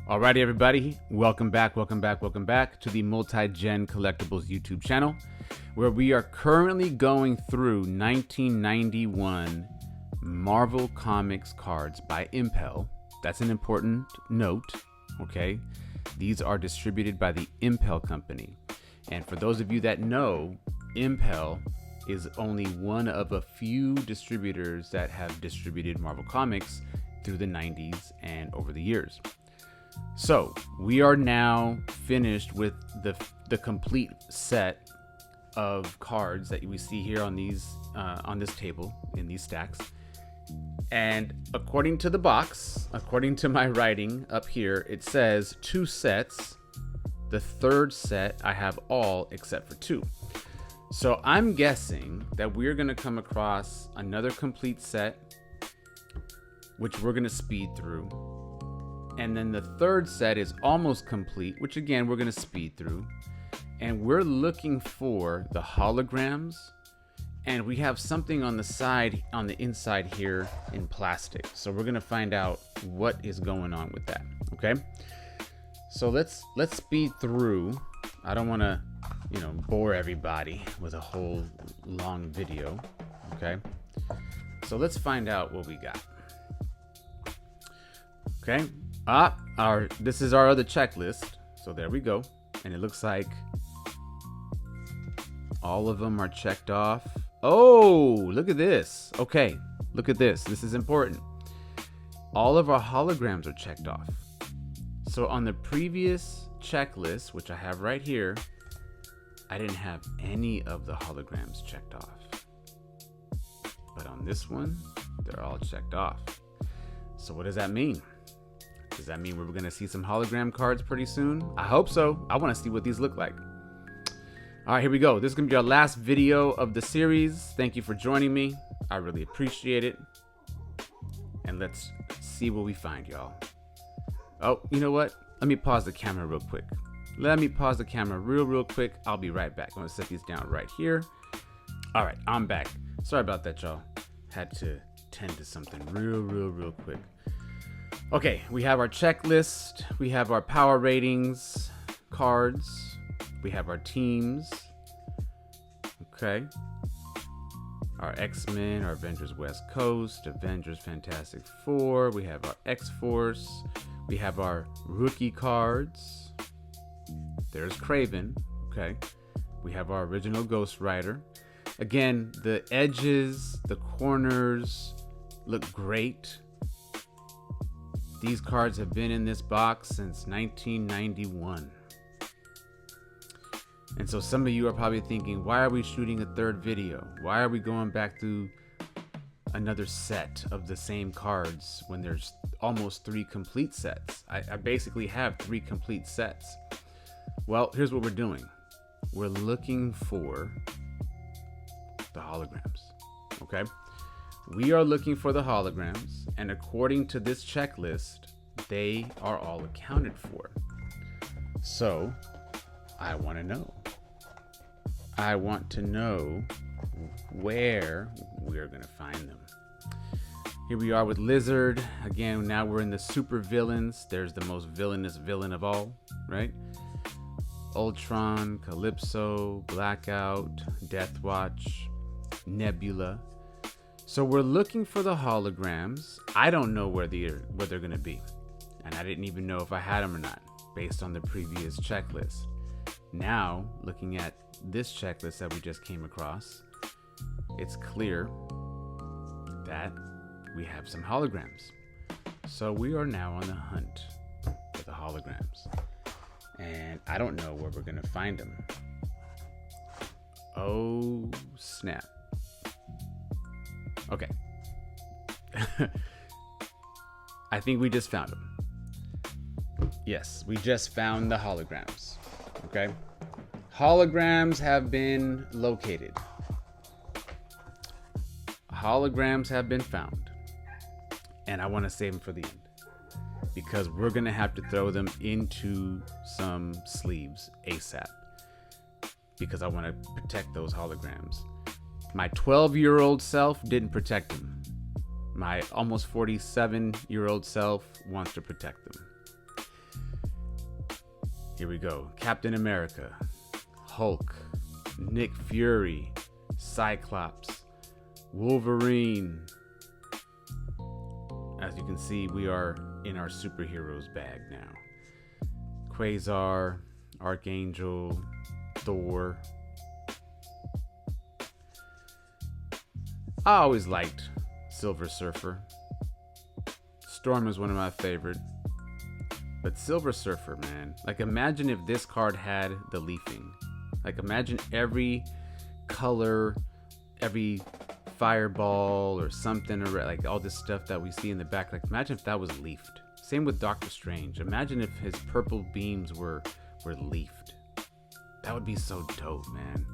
Alrighty, everybody, welcome back to the MultiGen Collectables YouTube channel, where we are currently going through 1991 Marvel Comics cards by Impel. That's an important note, okay? These are distributed by the Impel company. And for those of you that know, Impel is only one of a few distributors that have distributed Marvel Comics through the 90s and over the years. So we are now finished with the complete set of cards that we see here on these on this table in these stacks. And according to the box, according to my writing up here, it says 2 sets. The third set I have all except for 2. So I'm guessing that we're going to come across another complete set, which we're going to speed through. And then the third set is almost complete, which again, we're going to speed through. And we're looking for the holograms. And we have something on the side, on the inside here in plastic. So we're going to find out what is going on with that. Okay. So let's speed through. I don't want to, bore everybody with a whole long video. Okay. So let's find out what we got. Okay. This is our other checklist. So there we go. And it looks like all of them are checked off. Oh, look at this. Okay, look at this. This is important. All of our holograms are checked off. So on the previous checklist, which I have right here, I didn't have any of the holograms checked off. But on this one, they're all checked off. So what does that mean? Does that mean we're going to see some hologram cards pretty soon? I hope so. I want to see what these look like. All right, here we go. This is going to be our last video of the series. Thank you for joining me. I really appreciate it. And let's see what we find, y'all. Oh, you know what? Let me pause the camera real quick. Real quick. I'll be right back. I'm going to set these down right here. All right, I'm back. Sorry about that, y'all. Had to tend to something real quick. Okay, we have our checklist, we have our power ratings cards, we have our teams, okay, our X-Men, our Avengers West Coast, Avengers Fantastic Four, we have our X-Force, we have our rookie cards, there's Kraven, okay, we have our original Ghost Rider. Again, the edges, the corners look great. These cards have been in this box since 1991. And so some of you are probably thinking, why are we shooting a third video? Why are we going back through another set of the same cards when there's almost 3 complete sets? I basically have 3 complete sets. Well, here's what we're doing. We're looking for the holograms, okay? We are looking for the holograms, and according to this checklist, they are all accounted for. So, I want to know. I want to know where we're going to find them. Here we are with Lizard. Again, now we're in the super villains. There's the most villainous villain of all, right? Ultron, Calypso, Blackout, Deathwatch, Nebula. So we're looking for the holograms. I don't know where they're going to be. And I didn't even know if I had them or not, based on the previous checklist. Now, looking at this checklist that we just came across, it's clear that we have some holograms. So we are now on the hunt for the holograms. And I don't know where we're going to find them. Oh, snap. Okay. I think we just found them. Yes, we just found the holograms. Okay. Holograms have been located. Holograms have been found. And I want to save them for the end, because we're going to have to throw them into some sleeves ASAP, because I want to protect those holograms. My 12-year-old self didn't protect them. My almost 47-year-old self wants to protect them. Here we go. Captain America, Hulk, Nick Fury, Cyclops, Wolverine. As you can see, we are in our superheroes bag now. Quasar, Archangel, Thor. I always liked Silver Surfer. Storm is one of my favorite. But Silver Surfer, man. Like, imagine if this card had the leafing. Like, imagine every color, every fireball or something, or like all this stuff that we see in the back. Like, imagine if that was leafed. Same with Doctor Strange. Imagine if his purple beams were leafed. That would be so dope, man.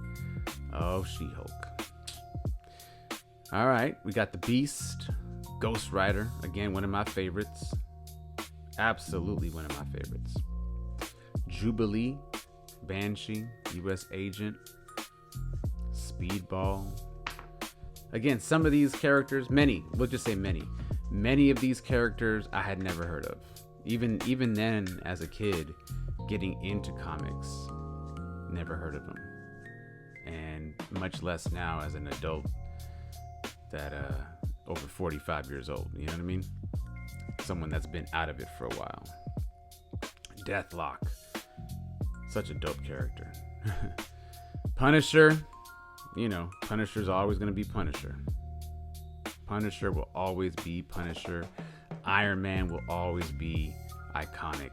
Oh, She-Hulk. All right, we got the Beast, Ghost Rider. Again, one of my favorites. Absolutely one of my favorites. Jubilee, Banshee, U.S. Agent, Speedball. Again, some of these characters, we'll just say many of these characters I had never heard of. Even then, as a kid, getting into comics, never heard of them. And much less now as an adult that over 45 years old, you know what I mean? Someone that's been out of it for a while. Deathlock, such a dope character. Punisher, you know, Punisher's always going to be Punisher. Punisher will always be Punisher. Iron Man will always be iconic.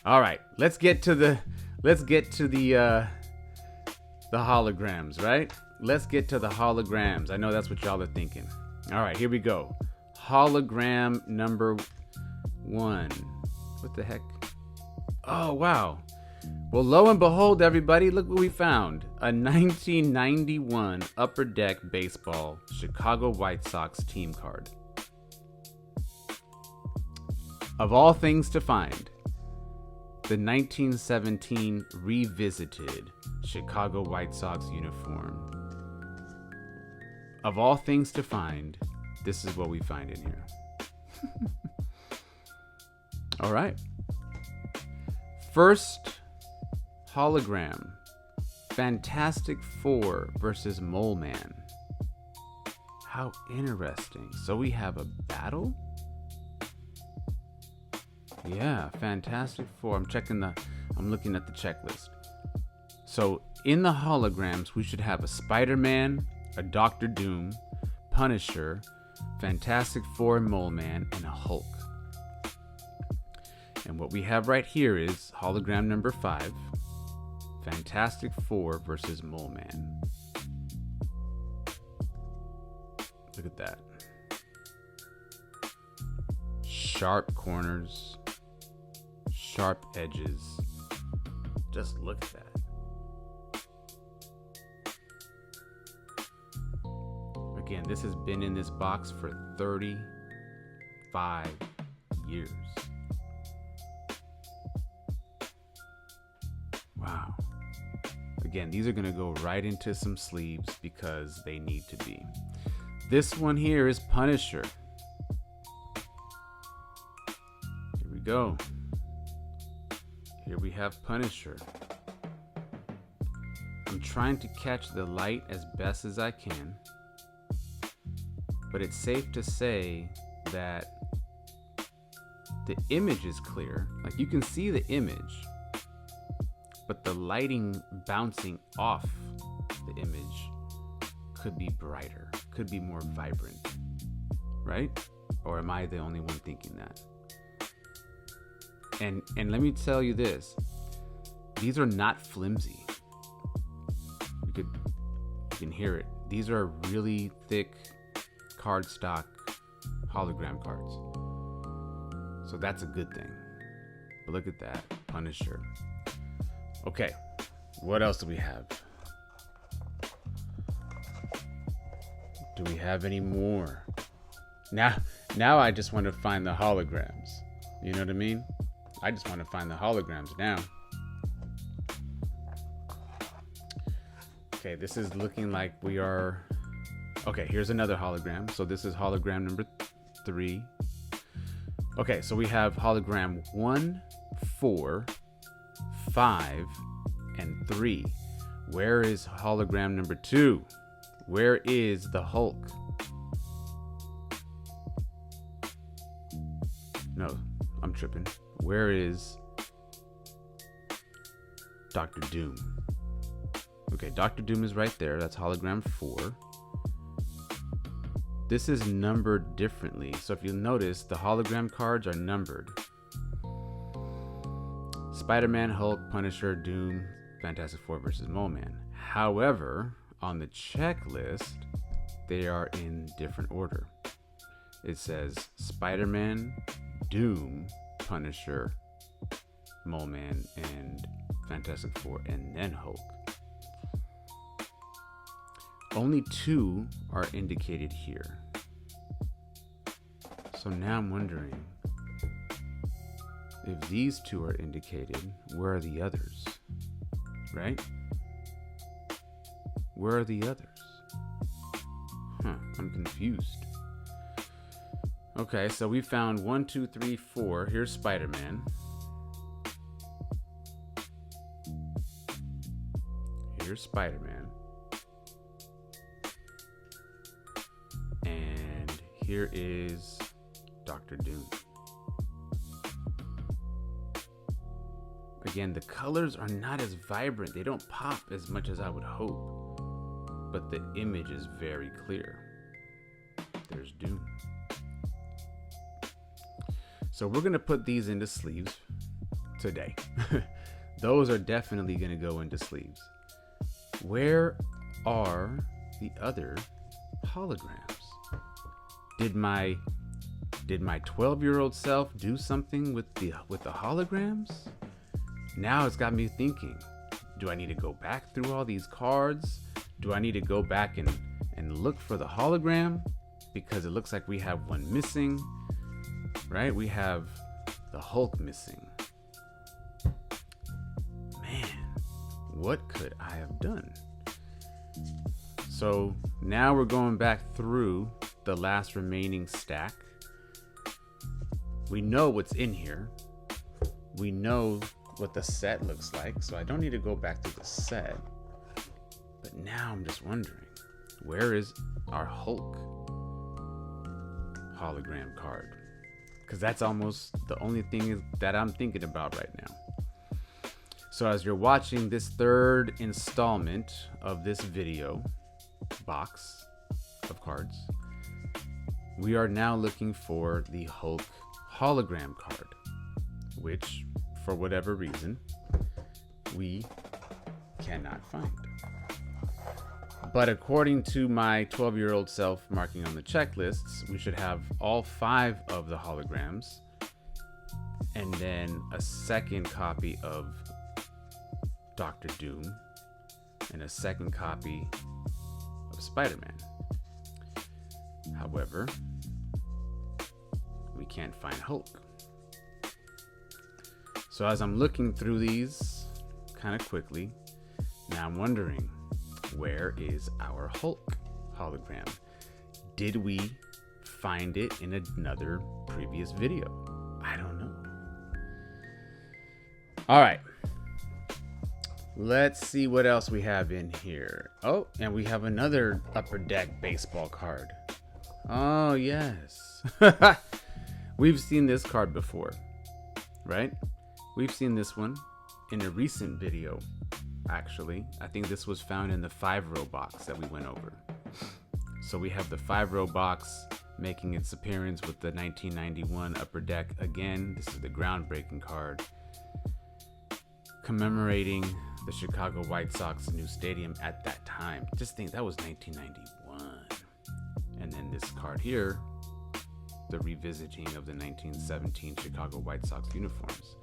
All right, let's get to the holograms, right? Let's get to the holograms. I know that's what y'all are thinking. All right, here we go. Hologram number 1. What the heck? Oh, wow. Well, lo and behold, everybody, look what we found. A 1991 Upper Deck Baseball Chicago White Sox team card. Of all things to find, the 1917 revisited Chicago White Sox uniform. Of all things to find, this is what we find in here. All right. First hologram, Fantastic Four versus Mole Man. How interesting. So we have a battle? Yeah, Fantastic Four. I'm looking at the checklist. So in the holograms, we should have a Spider-Man, a Doctor Doom, Punisher, Fantastic Four, Mole Man, and a Hulk. And what we have right here is hologram number 5, Fantastic Four versus Mole Man. Look at that. Sharp corners, sharp edges. Just look at that. Again, this has been in this box for 35 years. Wow. Again, these are going to go right into some sleeves because they need to be. This one here is Punisher. Here we go. Here we have Punisher. I'm trying to catch the light as best as I can. But it's safe to say that the image is clear. Like, you can see the image, but the lighting bouncing off the image could be brighter, could be more vibrant, right? Or am I the only one thinking that? And let me tell you this, these are not flimsy. You can hear it. These are really thick cardstock hologram cards. So that's a good thing. But look at that, Punisher. Okay, what else do we have? Do we have any more? Now I just want to find the holograms. You know what I mean? I just want to find the holograms now. Okay, this is looking like we are... Okay, here's another hologram. So this is hologram number 3. Okay, so we have hologram 1, 4, 5, and 3. Where is hologram number 2? Where is the Hulk? No, I'm tripping. Where is Dr. Doom? Okay, Dr. Doom is right there. That's hologram 4. This is numbered differently. So if you'll notice, the hologram cards are numbered. Spider-Man, Hulk, Punisher, Doom, Fantastic Four versus Mole Man. However, on the checklist, they are in different order. It says Spider-Man, Doom, Punisher, Mole Man, and Fantastic Four, and then Hulk. Only 2 are indicated here. So now I'm wondering, if these 2 are indicated, where are the others? Right? Where are the others? I'm confused. Okay, so we found 1, 2, 3, 4. Here's Spider-Man. Here's Spider-Man. And here is Dr. Doom. Again, the colors are not as vibrant. They don't pop as much as I would hope. But the image is very clear. There's Doom. So we're going to put these into sleeves today. Those are definitely going to go into sleeves. Where are the other holograms? Did my 12-year-old self do something with the holograms? Now it's got me thinking, do I need to go back through all these cards? Do I need to go back and look for the hologram? Because it looks like we have one missing, right? We have the Hulk missing. Man, what could I have done? So now we're going back through the last remaining stack. We know what's in here. We know what the set looks like, so I don't need to go back through the set. But now I'm just wondering, where is our Hulk hologram card? Because that's almost the only thing that I'm thinking about right now. So as you're watching this third installment of this video box of cards, we are now looking for the Hulk hologram card, which for whatever reason we cannot find. But according to my 12-year-old self marking on the checklists, we should have all 5 of the holograms and then a second copy of Dr. Doom and a second copy of Spider-Man. However, we can't find Hulk. So as I'm looking through these kind of quickly, now I'm wondering, where is our Hulk hologram? Did we find it in another previous video? I don't know. All right. Let's see what else we have in here. Oh, and we have another Upper Deck baseball card. Oh, yes. We've seen this card before, right? We've seen this one in a recent video, actually. I think this was found in the 5-row box that we went over. So we have the 5-row box making its appearance with the 1991 Upper Deck again. This is the groundbreaking card commemorating the Chicago White Sox new stadium at that time. Just think, that was 1991. And then this card here, the revisiting of the 1917 Chicago White Sox uniforms.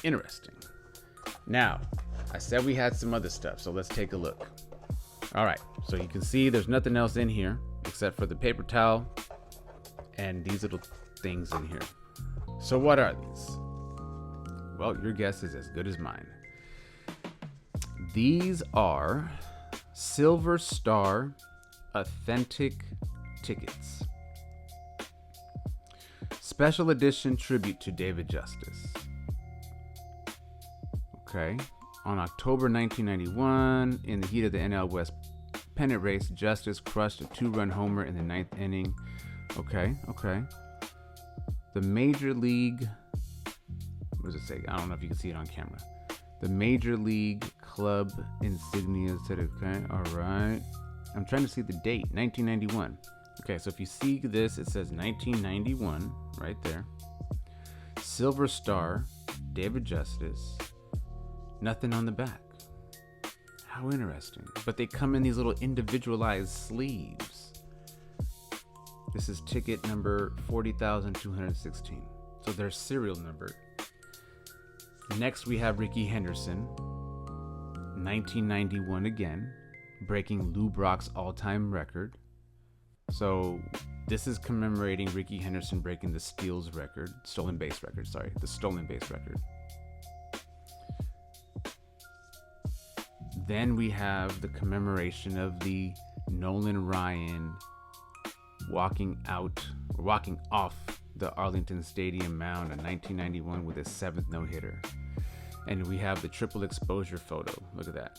Interesting. Now, I said we had some other stuff, so let's take a look. All right, so you can see there's nothing else in here except for the paper towel and these little things in here. So what are these? Well, your guess is as good as mine. These are Silver Star authentic tickets. Special edition tribute to David Justice. Okay. On October 1991, in the heat of the NL West pennant race, Justice crushed a 2-run homer in the 9th inning. Okay. The Major League, what does it say? I don't know if you can see it on camera. The Major League Club insignia said, okay, all right. I'm trying to see the date, 1991. Okay, so if you see this, it says 1991 right there. Silver Star, David Justice, nothing on the back. How interesting. But they come in these little individualized sleeves. This is ticket number 40,216. So they're serial numbered. Next we have Ricky Henderson, 1991 again, breaking Lou Brock's all-time record. So this is commemorating Ricky Henderson breaking the stolen base record. Then we have the commemoration of the Nolan Ryan walking off the Arlington Stadium mound in 1991 with his 7th no-hitter. And we have the triple exposure photo. Look at that.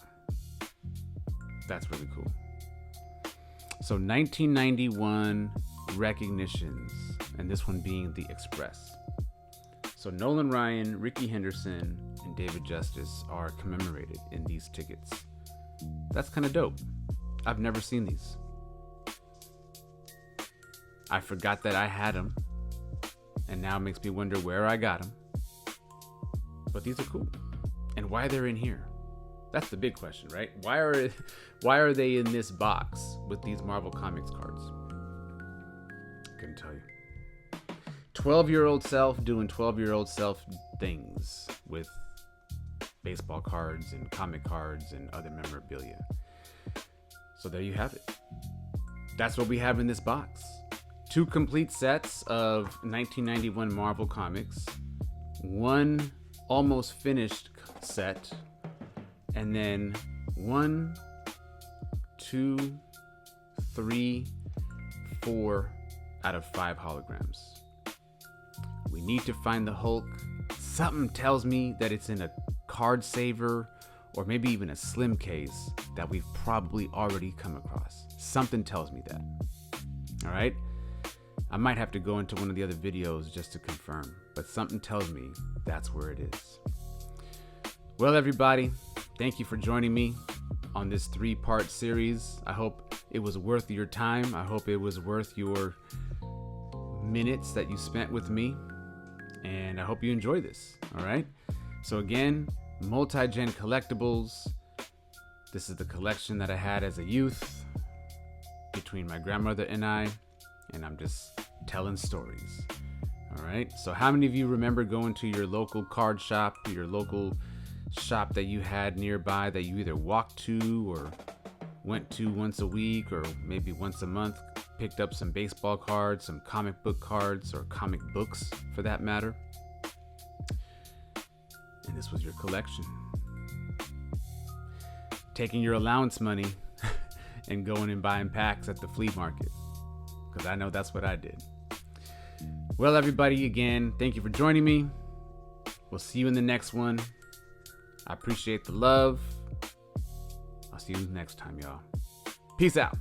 That's really cool. So 1991 recognitions, and this one being the Express. So Nolan Ryan, Ricky Henderson, and David Justice are commemorated in these tickets. That's kind of dope. I've never seen these. I forgot that I had them, and now it makes me wonder where I got them. But these are cool. And why they're in here. That's the big question, right? Why are they in this box with these Marvel Comics cards? Couldn't tell you. 12-year-old self doing 12-year-old self things with baseball cards and comic cards and other memorabilia. So there you have it. That's what we have in this box. 2 complete sets of 1991 Marvel Comics, 1 almost finished set, and then 1, 2, 3, 4 out of 5 holograms. We need to find the Hulk. Something tells me that it's in a card saver or maybe even a slim case that we've probably already come across. Something tells me that. All right? I might have to go into one of the other videos just to confirm, but something tells me that's where it is. Well, everybody, thank you for joining me on this 3-part series. I hope it was worth your time. I hope it was worth your minutes that you spent with me, and I hope you enjoy this. All right? So again, MultiGen Collectables. This is the collection that I had as a youth between my grandmother and I'm just telling stories. All right? So how many of you remember going to your local card shop, your local shop that you had nearby that you either walked to or went to once a week or maybe once a month, picked up some baseball cards, some comic book cards, or comic books for that matter, and this was your collection? Taking your allowance money and going and buying packs at the flea market, because I know that's what I did. Well, everybody, again, thank you for joining me. We'll see you in the next one. I appreciate the love. I'll see you next time, y'all. Peace out.